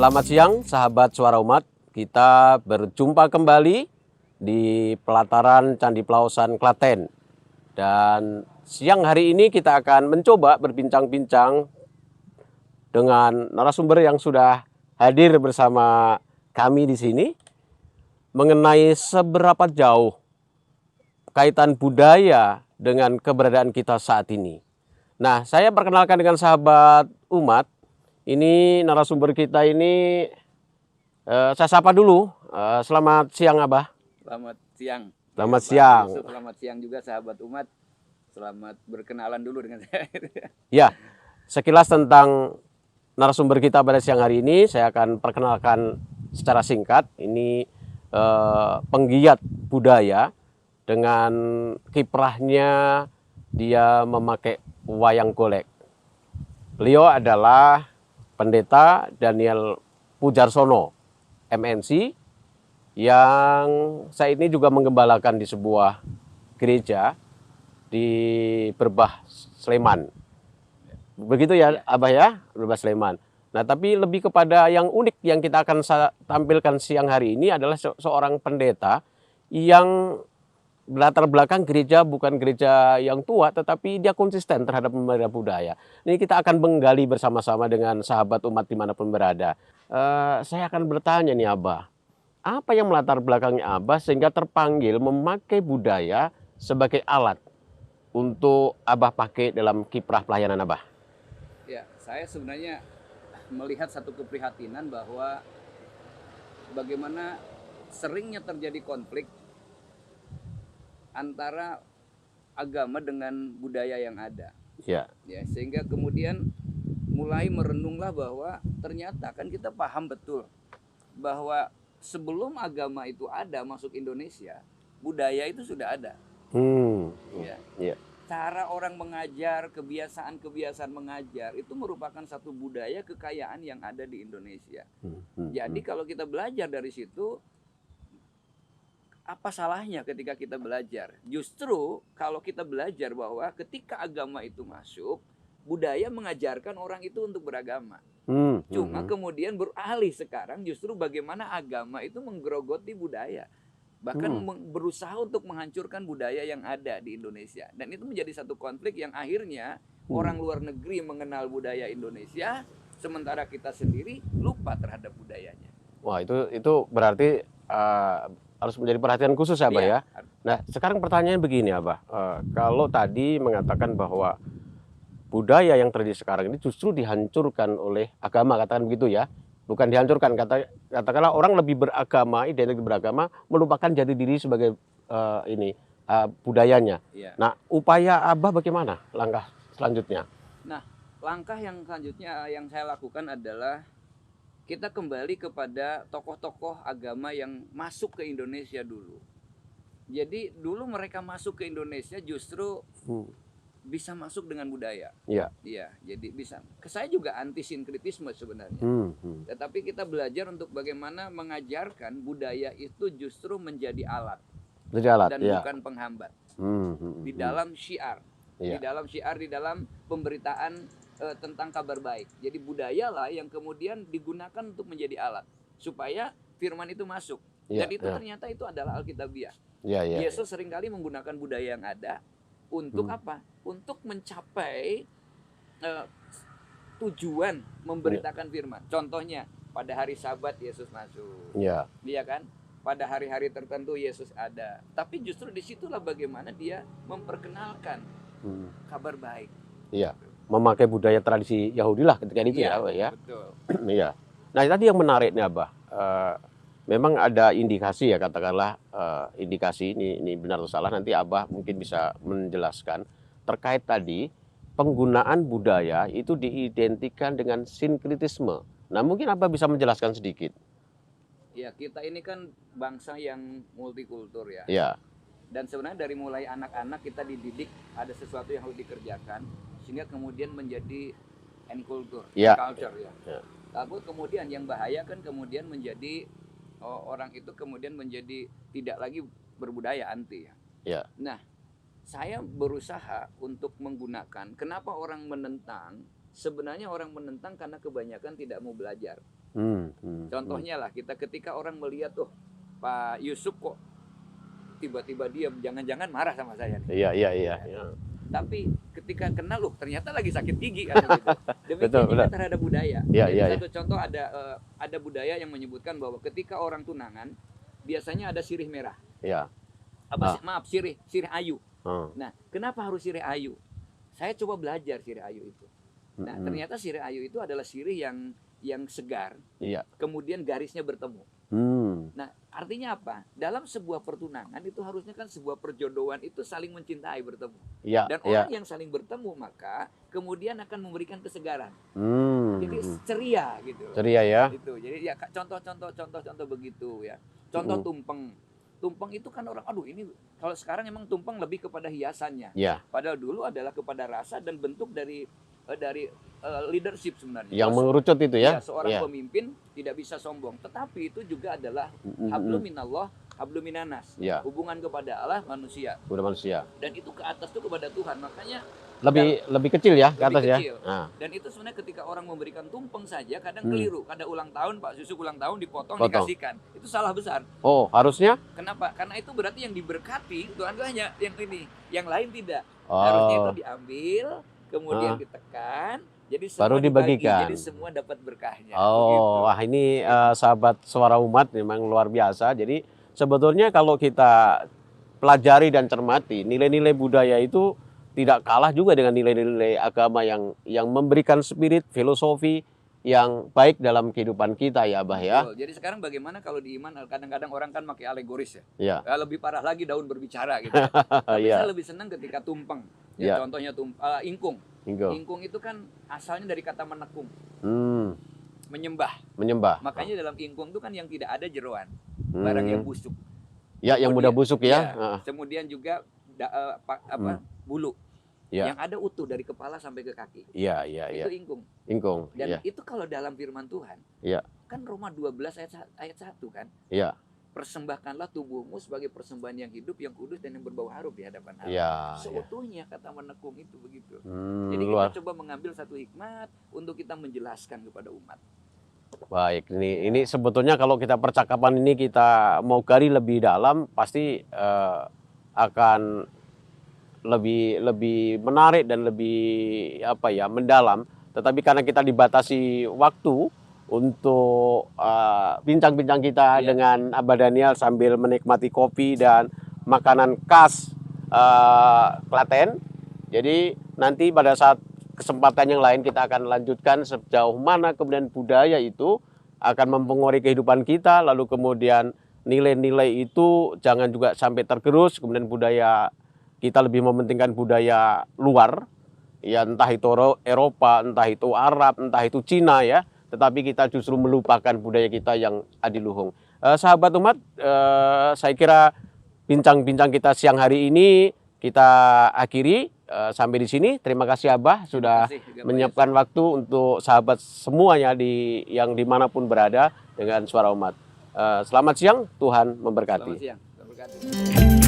Selamat siang sahabat Suara Umat, kita berjumpa kembali di pelataran Candi Plausan Klaten. Dan siang hari ini kita akan mencoba berbincang-bincang dengan narasumber yang sudah hadir bersama kami di sini mengenai seberapa jauh kaitan budaya dengan keberadaan kita saat ini. Nah, saya perkenalkan dengan sahabat umat. Ini narasumber kita ini saya sapa dulu. Selamat siang, Abah. Selamat siang. Selamat Ya, siang. Yusuf, selamat siang juga sahabat umat. Selamat berkenalan dulu dengan saya. Ya, sekilas tentang narasumber kita pada siang hari ini, saya akan perkenalkan secara singkat. Ini penggiat budaya dengan kiprahnya dia memakai wayang golek. Beliau adalah Pendeta Daniel Pujarsono, MNC, yang saya ini juga menggembalakan di sebuah gereja di Berbah, Sleman. Begitu ya, Abah ya, Berbah, Sleman. Nah, tapi lebih kepada yang unik yang kita akan tampilkan siang hari ini adalah seorang pendeta yang latar belakang gereja bukan gereja yang tua, tetapi dia konsisten terhadap memelihara budaya. Ini kita akan menggali bersama-sama dengan sahabat umat dimanapun berada. Saya akan bertanya nih Abah, apa yang melatar belakangnya Abah sehingga terpanggil memakai budaya sebagai alat untuk Abah pakai dalam kiprah pelayanan Abah? Ya, saya sebenarnya melihat satu keprihatinan bahwa bagaimana seringnya terjadi konflik antara agama dengan budaya yang ada. Ya. Ya, sehingga kemudian mulai merenunglah bahwa ternyata kan kita paham betul bahwa sebelum agama itu ada masuk Indonesia, budaya itu sudah ada. Ya. Ya. Cara orang mengajar, kebiasaan-kebiasaan mengajar itu merupakan satu budaya kekayaan yang ada di Indonesia. Jadi kalau kita belajar dari situ, apa salahnya ketika kita belajar? Justru kalau kita belajar bahwa ketika agama itu masuk, budaya mengajarkan orang itu untuk beragama. Cuma kemudian beralih sekarang justru bagaimana agama itu menggerogoti budaya. Bahkan berusaha untuk menghancurkan budaya yang ada di Indonesia. Dan itu menjadi satu konflik yang akhirnya orang luar negeri mengenal budaya Indonesia, sementara kita sendiri lupa terhadap budayanya. Wah, itu berarti harus menjadi perhatian khusus ya, Abah ya. Nah, sekarang pertanyaannya begini, Abah. Kalau tadi mengatakan bahwa budaya yang terjadi sekarang ini justru dihancurkan oleh agama, katakan begitu ya. Bukan dihancurkan, katakanlah orang lebih beragama, identik beragama, melupakan jati diri sebagai budayanya. Nah, upaya Abah bagaimana langkah selanjutnya? Nah, langkah yang selanjutnya yang saya lakukan adalah kita kembali kepada tokoh-tokoh agama yang masuk ke Indonesia dulu. Jadi dulu mereka masuk ke Indonesia justru bisa masuk dengan budaya. Iya, jadi bisa. Saya juga anti sinkretisme sebenarnya. Tetapi kita belajar untuk bagaimana mengajarkan budaya itu justru menjadi alat dan bukan penghambat. Di dalam syiar, di dalam pemberitaan tentang kabar baik. Jadi budayalah yang kemudian digunakan untuk menjadi alat supaya firman itu masuk. Dan itu ternyata itu adalah Alkitabiah. Yesus seringkali menggunakan budaya yang ada untuk apa? Untuk mencapai tujuan memberitakan firman. Contohnya pada hari Sabat Yesus masuk. Iya kan? Pada hari-hari tertentu Yesus ada. Tapi justru disitulah bagaimana dia memperkenalkan kabar baik. Iya. Memakai budaya tradisi Yahudi lah ketika itu ya. Betul. Iya. Nah, tadi yang menarik nih Abah, memang ada indikasi ya, katakanlah indikasi ini benar atau salah, nanti Abah mungkin bisa menjelaskan terkait tadi penggunaan budaya itu diidentikan dengan sinkretisme. Nah, mungkin Abah bisa menjelaskan sedikit. Ya, kita ini kan bangsa yang multikultur ya. Ya. Dan sebenarnya dari mulai anak-anak kita dididik ada sesuatu yang harus dikerjakan sehingga kemudian menjadi culture ya. Lalu kemudian yang bahaya kan kemudian menjadi orang itu kemudian menjadi tidak lagi berbudaya, anti ya. Nah, saya berusaha untuk menggunakan, kenapa orang menentang? Sebenarnya orang menentang karena kebanyakan tidak mau belajar. Contohnya lah, kita ketika orang melihat tuh Pak Yusuf kok tiba-tiba diam, jangan-jangan marah sama saya nih. Iya. Tapi ketika kenal, loh ternyata lagi sakit gigi kan gitu. Demikian Betul, juga terhadap budaya. Iya, Jadi iya, satu contoh ada budaya yang menyebutkan bahwa ketika orang tunangan biasanya ada sirih merah. Iya. Maaf, sirih ayu. Nah, kenapa harus sirih ayu? Saya coba belajar sirih ayu itu. Nah, ternyata sirih ayu itu adalah sirih yang segar. Iya. Kemudian garisnya bertemu. Nah, artinya apa? Dalam sebuah pertunangan itu harusnya kan sebuah perjodohan itu saling mencintai bertemu. Iya. Dan orang yang saling bertemu maka kemudian akan memberikan kesegaran. Jadi ceria gitu. Ceria ya. Gitu. Jadi ya contoh begitu ya. Contoh tumpeng. Tumpeng itu kan orang, aduh ini kalau sekarang emang tumpeng lebih kepada hiasannya. Iya. Padahal dulu adalah kepada rasa dan bentuk dari leadership sebenarnya. Yang mengerucut itu ya. Seorang pemimpin tidak bisa sombong, tetapi itu juga adalah hablum minallah, hablum minanas. Hubungan kepada Allah manusia. Kepada manusia. Dan itu ke atas itu kepada Tuhan. Makanya lebih kecil ya ke atas kecil. ya. Dan itu sebenarnya ketika orang memberikan tumpeng saja kadang keliru. Kada ulang tahun Pak Yusuf ulang tahun dipotong dikasihkan. Itu salah besar. Oh, harusnya? Kenapa? Karena itu berarti yang diberkati Tuhan itu hanya yang ini, yang lain tidak. Harusnya itu diambil, kemudian ditekan, jadi semua baru dibagikan. Jadi semua dapat berkahnya. Oh, wah ini sahabat Suara Umat memang luar biasa. Jadi sebetulnya kalau kita pelajari dan cermati, nilai-nilai budaya itu tidak kalah juga dengan nilai-nilai agama yang memberikan spirit, filosofi yang baik dalam kehidupan kita ya, Abah ya. Betul. Jadi sekarang bagaimana kalau di iman kadang-kadang orang kan pakai alegoris ya. Iya. Lebih parah lagi daun berbicara gitu. Tapi saya lebih senang ketika tumpeng. Ya, contohnya ingkung. Ingkung itu kan asalnya dari kata menekung. Menyembah. Makanya dalam ingkung itu kan yang tidak ada jeroan. Barang yang busuk. Ya, yang mudah busuk ya. Kemudian juga bulu. Yang ada utuh dari kepala sampai ke kaki. Iya. Itu ingkung. Dan itu kalau dalam firman Tuhan, kan Roma 12 ayat 1 kan. Iya. Persembahkanlah tubuhmu sebagai persembahan yang hidup, yang kudus dan yang berbau harum di hadapan Allah. Seutuhnya kata menekung itu begitu. Jadi kita coba mengambil satu hikmat untuk kita menjelaskan kepada umat. Baik, ini sebetulnya kalau kita percakapan ini kita mau gali lebih dalam pasti akan lebih menarik dan lebih mendalam. Tetapi karena kita dibatasi waktu untuk bincang-bincang kita dengan Abah Daniel sambil menikmati kopi dan makanan khas Klaten. Jadi nanti pada saat kesempatan yang lain kita akan lanjutkan sejauh mana kemudian budaya itu akan mempengaruhi kehidupan kita, lalu kemudian nilai-nilai itu jangan juga sampai tergerus, kemudian budaya kita lebih mementingkan budaya luar, ya entah itu Eropa, entah itu Arab, entah itu Cina ya, tetapi kita justru melupakan budaya kita yang adiluhung. Sahabat umat, saya kira bincang-bincang kita siang hari ini kita akhiri sampai di sini. Terima kasih Abah sudah menyiapkan waktu untuk sahabat semuanya yang dimanapun berada dengan Suara Umat. Selamat siang, Tuhan memberkati. Selamat siang, Tuhan memberkati.